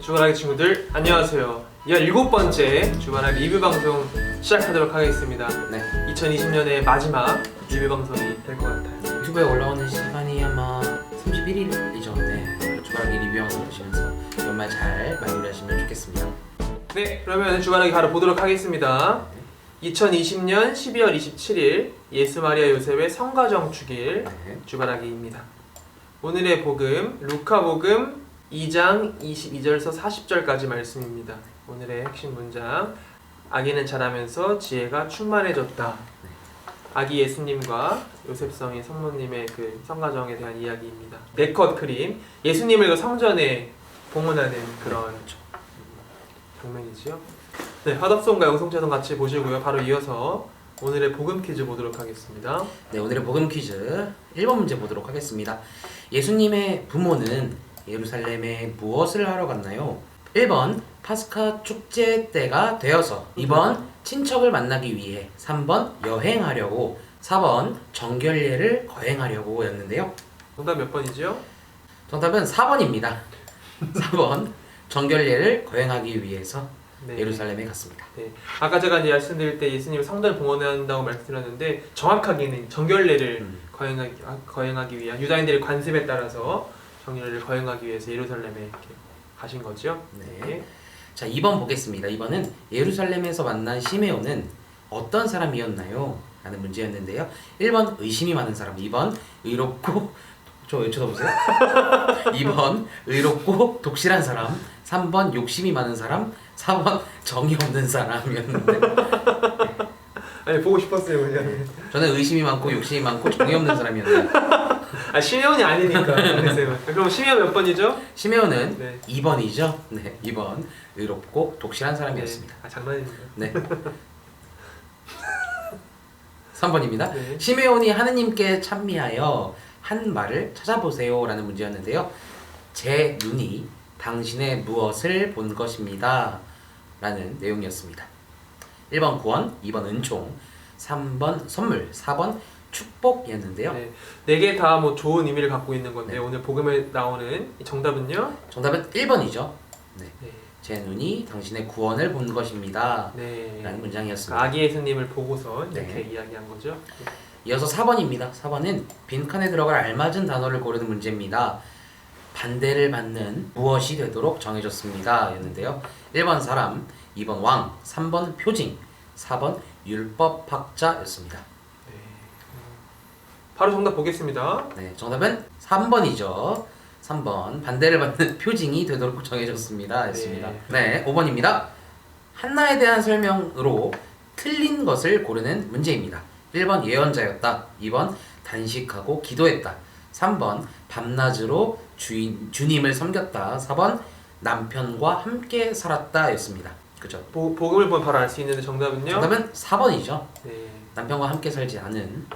주간아기 친구들 안녕하세요. 17번째 주간아기 리뷰 방송 시작하도록 하겠습니다. 네. 2020년의 마지막 리뷰 방송이 될 것 같아요. 유튜브에 올라오는 시간이 아마 31일이죠. 네. 주간아기 리뷰 영상 보시면서 연말 잘 마무리하시면 좋겠습니다. 네, 그러면 주간아기 바로 보도록 하겠습니다. 2020년 12월 27일 예수 마리아 요셉의 성가정 축일 네. 주간아기입니다. 오늘의 복음 루카복음 2장 22절에서 40절까지 말씀입니다. 오늘의 핵심 문장, 아기는 자라면서 지혜가 충만해졌다. 아기 예수님과 요셉성의 성모님의 그 성가정에 대한 이야기입니다. 4컷 그림, 예수님을 그 성전에 봉헌하는 그런 장면이지요. 네, 화답송과 영성체성 같이 보시고요. 바로 이어서 오늘의 복음 퀴즈 보도록 하겠습니다. 네, 오늘의 복음 퀴즈 1번 문제 보도록 하겠습니다. 예수님의 부모는 예루살렘에 무엇을 하러 갔나요? 1번 파스카 축제 때가 되어서, 2번 친척을 만나기 위해, 3번 여행하려고, 4번 정결례를 거행하려고 였는데요. 정답 몇 번이죠? 정답은 4번입니다. 4번 정결례를 거행하기 위해서 네. 예루살렘에 갔습니다. 네. 아까 제가 이제 말씀드릴 때 예수님이 성전을 봉헌한다고 말씀드렸는데 정확하게는 정결례를 거행하기 위한 유다인들의 관습에 따라서 정결례를 거행하기 위해서 예루살렘에 이렇게 가신 거죠. 네. 자, 2번 보겠습니다. 2번은 예루살렘에서 만난 시메온은 어떤 사람이었나요? 라는 문제였는데요. 1번 의심이 많은 사람, 2번 의롭고 저 쳐다보세요. 2번 의롭고 독실한 사람, 3번 욕심이 많은 사람, 4번 정이 없는 사람이었는데 아니 보고 싶었어요 그냥. 저는 의심이 많고 욕심이 많고 정이 없는 사람이었는데 아 시메온이 아니니까. 그럼 시메온 몇 번이죠? 시메온은 네. 2번이죠. 네, 2번 의롭고 독실한 사람이었습니다. 아 장난입니다. 네. 3번입니다. 네. 시메온이 하느님께 찬미하여 한 말을 찾아보세요 라는 문제였는데요. 제 눈이 당신의 무엇을 본 것입니다 라는 내용이었습니다. 1번 구원, 2번 은총, 3번 선물, 4번 축복이었는데요. 네 개 다 뭐 좋은 의미를 갖고 있는 건데 네. 오늘 복음에 나오는 이 정답은요? 정답은 1번이죠. 네. 네. 제 눈이 당신의 구원을 본 것입니다 네. 라는 문장이었습니다. 아기 예수님을 보고서 이렇게 네. 이야기한 거죠. 이어서 4번입니다. 4번은 빈칸에 들어갈 알맞은 단어를 고르는 문제입니다. 반대를 받는 무엇이 되도록 정해졌습니다 였는데요. 1번 사람, 2번 왕, 3번 표징, 4번 율법학자였습니다. 네. 바로 정답 보겠습니다. 네, 정답은 3번이죠. 3번 반대를 받는 표징이 되도록 정해졌습니다 였습니다. 네, 5번입니다. 한나에 대한 설명으로 틀린 것을 고르는 문제입니다. 1번 예언자였다, 2번 단식하고 기도했다, 3번 밤낮으로 주님을 섬겼다, 4번 남편과 함께 살았다 였습니다. 그죠? 복음을 보면 바로 알 수 있는데 정답은요? 정답은 4번이죠. 네. 남편과 함께 살지 않은.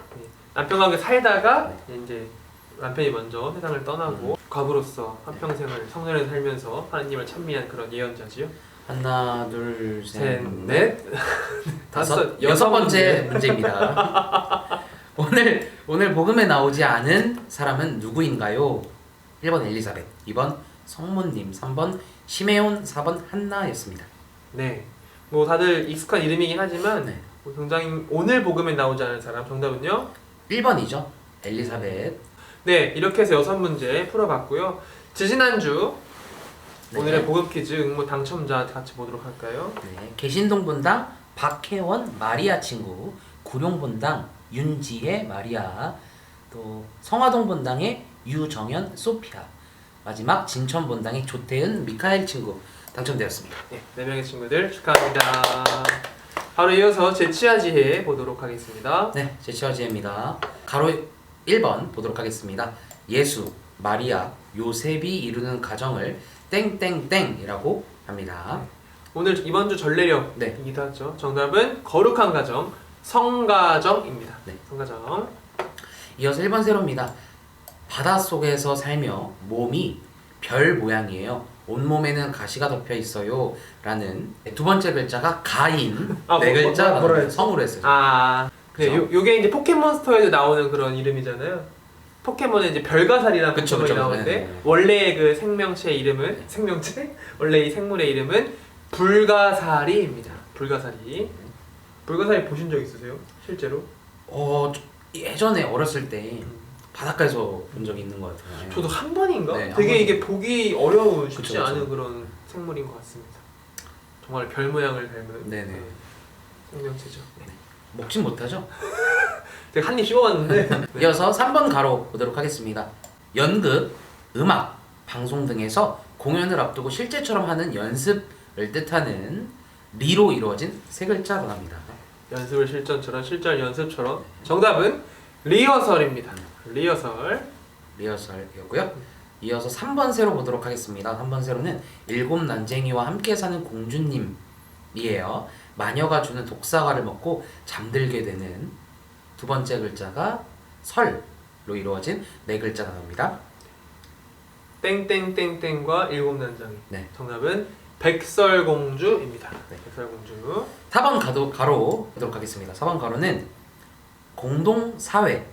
남편과 함께 살다가 이제 남편이 먼저 세상을 떠나고 과부로서 한평생을 성전에 살면서 하나님을 찬미한 그런 예언자지요. 하나, 둘, 셋, 셋, 넷, 다섯, 여섯 번째 문제입니다. 오늘 복음에 나오지 않은 사람은 누구인가요? 1번 엘리사벳, 2번 성모님, 3번 시메온, 4번 한나였습니다. 네, 뭐 다들 익숙한 이름이긴 하지만 네. 굉장히 오늘 복음에 나오지 않은 사람 정답은요? 1번이죠. 엘리사벳. 네, 이렇게 해서 6문제 풀어봤고요. 지지난주 네. 오늘의 복음 퀴즈 응모 당첨자 같이 보도록 할까요? 네. 개신동 본당 박혜원 마리아 친구, 구룡 본당 윤지혜 마리아, 또 성화동 본당의 유정현 소피아, 마지막 진천 본당의 조태은 미카엘 친구 당첨되었습니다. 네, 4명의 친구들 축하합니다. 바로 이어서 제치아지혜 보도록 하겠습니다. 네, 제치와지혜입니다. 가로 1번 보도록 하겠습니다. 예수, 마리아, 요셉이 이루는 가정을 땡땡땡이라고 합니다. 오늘 이번 주 전례력이기도 하죠. 정답은 거룩한 가정, 성가정입니다. 네. 성가정. 이어서 1번 세로입니다. 바닷속에서 살며 몸이 별 모양이에요. 온몸에는 가시가 덮여 있어요 라는 두 번째 글자가 가인, 네 글자 뭐라 했지? 성으로 했어요. 네, 요게 이제 포켓몬스터에도 나오는 그런 이름이잖아요. 포켓몬은 이제 별가살이라는 그쵸, 포켓몬이 그쵸. 나오는데 네. 원래 그 생명체의 이름은 생명체? 원래 이 생물의 이름은 불가사리입니다. 불가사리. 불가사리 보신 적 있으세요? 실제로? 예전에 어렸을 때 바닷가에서 본 적이 있는 것 같아요. 저도 한 번인가? 네, 한 되게 번. 이게 보기 어려운 쉽지 그쵸, 그쵸. 않은 그런 생물인 것 같습니다. 정말 별 모양을 닮은 네네. 네, 생명체죠. 네. 먹진 못하죠? 제가 한 입 씹어봤는데 네. 이어서 3번 가로 보도록 하겠습니다. 연극, 음악, 방송 등에서 공연을 앞두고 실제처럼 하는 연습을 뜻하는 리로 이루어진 세 글자 단어입니다. 연습을 실전처럼 실전 연습처럼 정답은 리허설입니다. 리허설. 리허설이었고요. 이어서 3번 세로 보도록 하겠습니다. 3번 세로는 일곱 난쟁이와 함께 사는 공주님이에요. 마녀가 주는 독사과를 먹고 잠들게 되는 두 번째 글자가 설로 이루어진 네 글자 단어입니다. 땡땡땡땡과 일곱 난장이. 네. 정답은 백설공주입니다. 네. 백설공주. 4번 가로 보도록 하겠습니다. 4번 가로는 공동사회,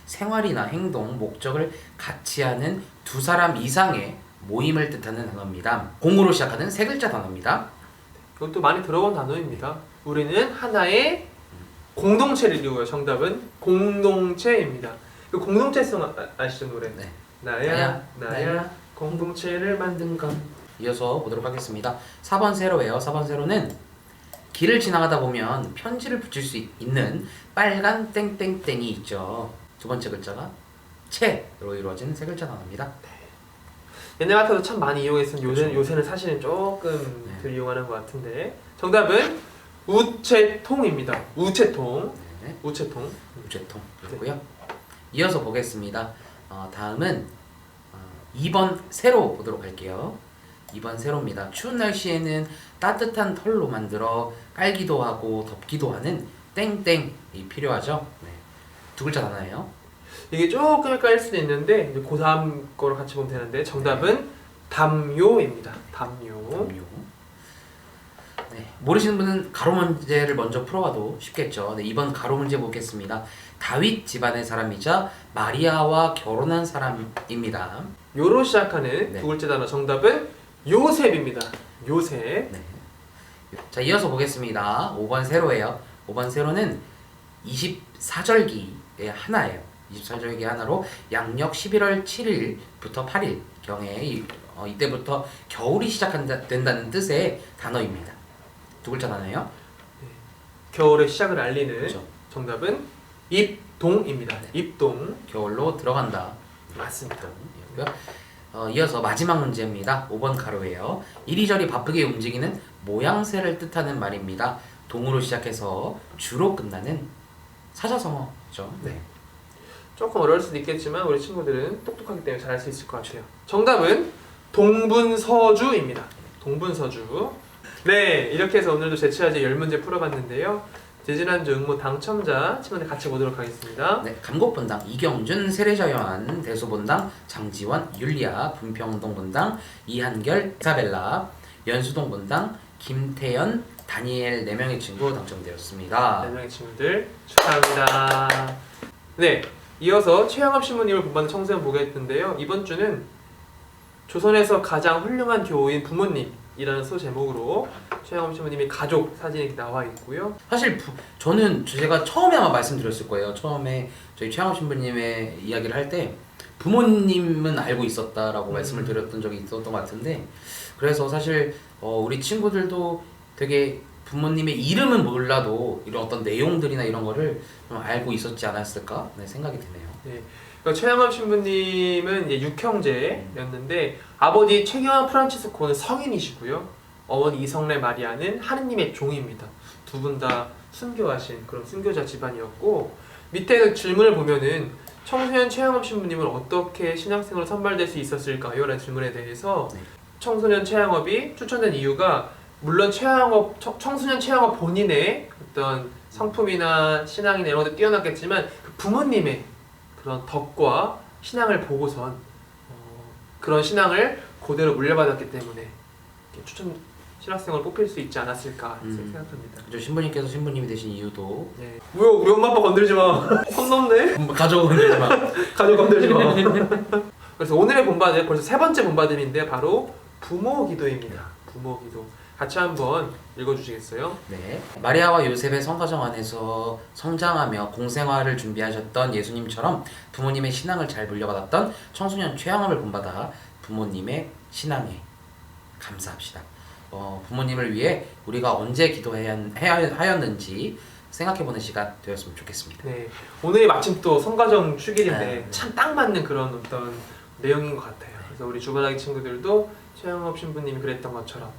생활이나 행동, 목적을 같이 하는 두 사람 이상의 모임을 뜻하는 단어입니다. 공으로 시작하는 세 글자 단어입니다. 이것도 많이 들어본 단어입니다. 우리는 하나의 공동체를 이루어요. 정답은 공동체입니다. 그 공동체성 아시죠 노래? 네. 나야 공동체를 만든 건. 이어서 보도록 하겠습니다. 4번 세로예요. 4번 세로는 길을 지나가다 보면 편지를 붙일 수 있는 빨간 땡땡땡이 있죠. 두 번째 글자가 채로 이루어진 세 글자 단어입니다. 옛날 같아도 참 많이 이용했었는데 그렇죠. 요새는 사실은 조금 네. 덜 이용하는 것 같은데 정답은 우체통입니다. 우체통. 네. 우체통. 우체통이었고요. 이어서 보겠습니다. 다음은 2번 세로 보도록 할게요. 2번 세로입니다. 추운 날씨에는 따뜻한 털로 만들어 깔기도 하고 덮기도 하는 땡땡이 필요하죠. 네. 두 글자 단어예요. 이게 조금 헷갈릴 수도 있는데 이제 고3 거로 같이 보면 되는데 정답은 담요입니다. 담요. 담요. 네. 모르시는 분은 가로 문제를 먼저 풀어봐도 쉽겠죠. 네, 이번 가로 문제 보겠습니다. 다윗 집안의 사람이자 마리아와 결혼한 사람입니다. 요로 시작하는 네. 두 글자 단어 정답은 요셉입니다. 요셉. 네. 자, 이어서 보겠습니다. 5번 세로예요. 5번 세로는 24절기의 하나예요. 24절기 하나로 양력 11월 7일부터 8일 경에 이때부터 겨울이 시작된다는 뜻의 단어입니다. 두 글자 단어예요. 겨울의 시작을 알리는 그렇죠. 정답은 입동입니다. 네. 입동. 겨울로 들어간다. 맞습니다. 이어서 마지막 문제입니다. 5번 가로예요. 이리저리 바쁘게 움직이는 모양새를 뜻하는 말입니다. 동으로 시작해서 주로 끝나는 사자성어죠. 네. 조금 어려울 수도 있겠지만 우리 친구들은 똑똑하기 때문에 잘할 수 있을 것 같아요. 정답은 동분서주입니다. 동분서주. 네, 이렇게 해서 오늘도 제출하지 10문제 풀어봤는데요. 지지난주 응모 당첨자 친구들 같이 보도록 하겠습니다. 네, 감곡본당 이경준, 세례자요한, 대소본당 장지원, 율리아, 분평동본당 이한결, 이사벨라, 연수동본당 김태연, 다니엘 4명의 친구 당첨되었습니다. 4명의 친구들 축하합니다. 네, 이어서 최영업 신부님을 본받는 청소년 보겠는데요. 이번 주는 조선에서 가장 훌륭한 교우인 부모님이라는 소 제목으로 최영업 신부님의 가족 사진이 나와 있고요. 사실 저는 제가 처음에 아마 말씀드렸을 거예요. 처음에 저희 최양호 신부님의 이야기를 할 때 부모님은 알고 있었다라고 말씀을 드렸던 적이 있었던 것 같은데, 그래서 사실 우리 친구들도 되게 부모님의 이름은 몰라도 이런 어떤 내용들이나 이런 거를 좀 알고 있었지 않았을까 생각이 드네요. 네, 그러니까 최영업 신부님은 이제 6형제였는데 아버지 최경환 프란치스코는 성인이시고요. 어머니 이성래 마리아는 하느님의 종입니다. 두 분 다 순교하신 그런 순교자 집안이었고, 밑에 질문을 보면은 청소년 최영업 신부님은 어떻게 신학생으로 선발될 수 있었을까요? 라는 질문에 대해서 네. 청소년 최영업이 추천된 이유가 물론 청소년 최영업 본인의 어떤 성품이나 신앙이나 이런 것도 뛰어났겠지만 그 부모님의 그런 덕과 신앙을 보고선 그런 신앙을 그대로 물려받았기 때문에 추천 신학생으로 뽑힐 수 있지 않았을까 생각합니다. 저 신부님께서 신부님이 되신 이유도 네. 뭐야 우리 엄마 아빠 건들지 마. 선 넘네. 가족 건들지 마. 가족 건들지 마. 그래서 오늘의 본받을 벌써 세 번째 본받음인데 바로 부모 기도입니다. 부모 기도. 같이 한번 읽어주시겠어요? 네. 마리아와 요셉의 성가정 안에서 성장하며 공생활을 준비하셨던 예수님처럼 부모님의 신앙을 잘 물려받았던 청소년 최양함을 본받아 부모님의 신앙에 감사합시다. 부모님을 위해 우리가 언제 기도하였는지 생각해보는 시간 되었으면 좋겠습니다. 네. 오늘이 마침 또 성가정 축일인데 네. 참 딱 맞는 그런 어떤 내용인 것 같아요. 그래서 우리 주바라기 친구들도 최영업 신부님이 그랬던 것처럼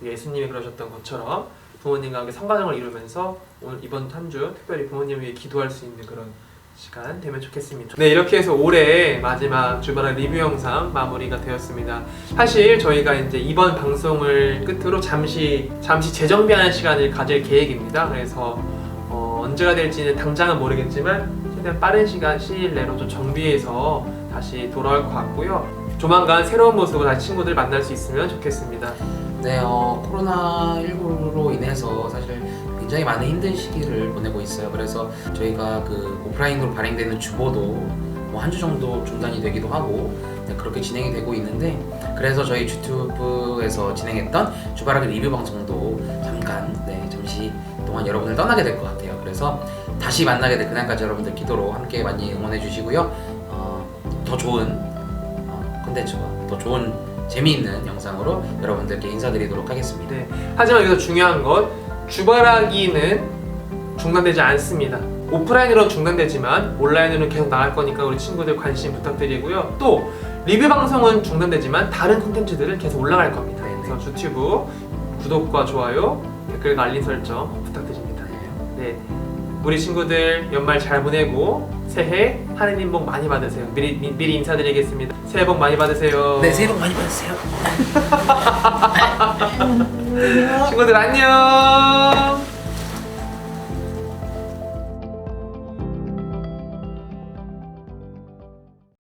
예수님이 그러셨던 것처럼 부모님과 함께 성가정을 이루면서 오늘 이번 한 주 특별히 부모님을 위해 기도할 수 있는 그런 시간 되면 좋겠습니다. 네, 이렇게 해서 올해 마지막 주바라 리뷰 영상 마무리가 되었습니다. 사실 저희가 이제 이번 방송을 끝으로 잠시 재정비하는 시간을 가질 계획입니다. 그래서 언제가 될지는 당장은 모르겠지만 최대한 빠른 시일 내로 좀 정비해서 다시 돌아올 것 같고요. 조만간 새로운 모습으로 다시 친구들 만날 수 있으면 좋겠습니다. 네, 코로나19로 인해서 사실 굉장히 많은 힘든 시기를 보내고 있어요. 그래서 저희가 그 오프라인으로 발행되는 주보도 뭐 한 주 정도 중단이 되기도 하고 네, 그렇게 진행이 되고 있는데 그래서 저희 유튜브에서 진행했던 주바라기 리뷰 방송도 잠시 동안 여러분을 떠나게 될 것 같아요. 그래서 다시 만나게 될 그날까지 여러분들 기도로 함께 많이 응원해 주시고요. 더 좋은 콘텐츠와 더 좋은 재미있는 영상으로 여러분들께 인사드리도록 하겠습니다. 네. 하지만 여기서 중요한 것 주바라기는 중단되지 않습니다. 오프라인으로는 중단되지만 온라인으로는 계속 나갈 거니까 우리 친구들 관심 부탁드리고요. 또 리뷰 방송은 중단되지만 다른 콘텐츠들은 계속 올라갈 겁니다. 네네. 그래서 유튜브 구독과 좋아요, 댓글과 알림 설정 부탁드립니다. 네, 우리 친구들 연말 잘 보내고 새해 하느님 복 많이 받으세요. 미리 인사드리겠습니다. 새해 복 많이 받으세요. 네, 새해 복 많이 받으세요. 친구들 안녕.